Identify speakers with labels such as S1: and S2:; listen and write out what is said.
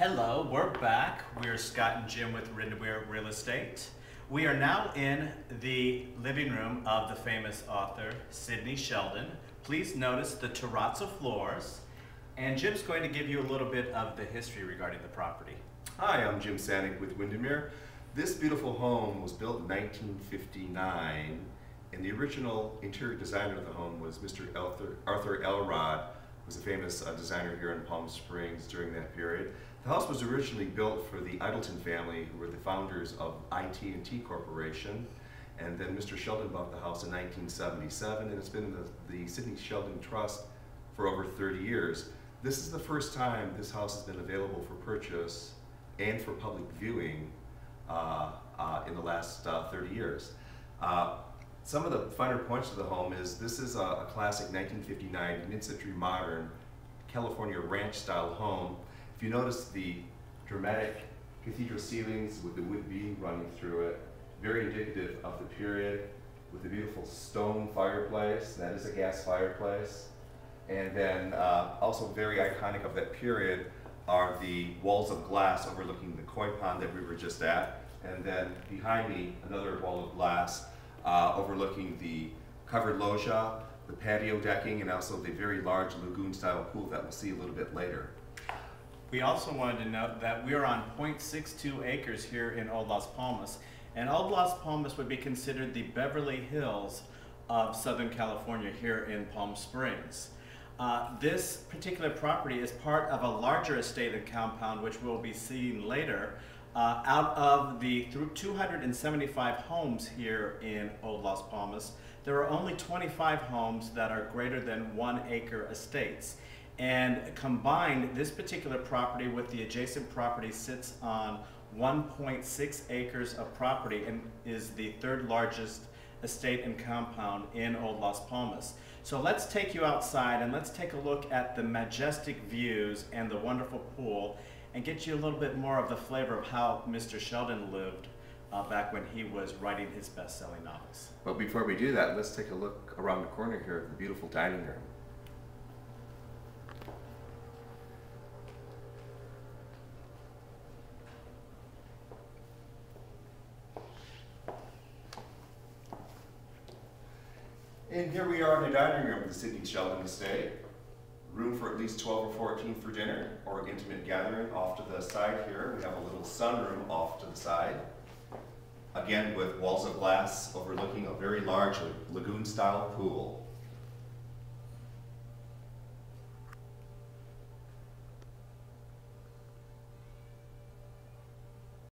S1: Hello, we're back. We're Scott and Jim with Windermere Real Estate. We are now in the living room of the famous author, Sidney Sheldon. Please notice the terrazzo floors. And Jim's going to give you a little bit of the history regarding the property.
S2: Hi, I'm Jim Sanak with Windermere. This beautiful home was built in 1959, and the original interior designer of the home was Mr. Arthur Elrod, who was a famous designer here in Palm Springs during that period. The house was originally built for the Idelton family, who were the founders of IT&T Corporation, and then Mr. Sheldon bought the house in 1977, and it's been in the Sidney Sheldon Trust for over 30 years. This is the first time this house has been available for purchase and for public viewing in the last 30 years. Some of the finer points of the home is this is a classic 1959 mid-century modern California ranch-style home. If you notice the dramatic cathedral ceilings with the wood beam running through it, very indicative of the period, with the beautiful stone fireplace. That is a gas fireplace. And then also very iconic of that period are the walls of glass overlooking the koi pond that we were just at. And then behind me, another wall of glass overlooking the covered loggia, the patio decking, and also the very large lagoon-style pool that we'll see a little bit later.
S1: We also wanted to note that we are on 0.62 acres here in Old Las Palmas, and Old Las Palmas would be considered the Beverly Hills of Southern California here in Palm Springs. This particular property is part of a larger estate and compound, which we'll be seeing later. Out of the 275 homes here in Old Las Palmas, there are only 25 homes that are greater than 1 acre estates. And combined, this particular property with the adjacent property sits on 1.6 acres of property and is the third largest estate and compound in Old Las Palmas. So let's take you outside and let's take a look at the majestic views and the wonderful pool and get you a little bit more of the flavor of how Mr. Sheldon lived back when he was writing his best-selling novels.
S2: But before we do that, let's take a look around the corner here at the beautiful dining room. And here we are in the dining room of the Sidney Sheldon estate. Room for at least 12 or 14 for dinner or intimate gathering. Off to the side here, we have a little sunroom off to the side. Again, with walls of glass overlooking a very large lagoon-style pool.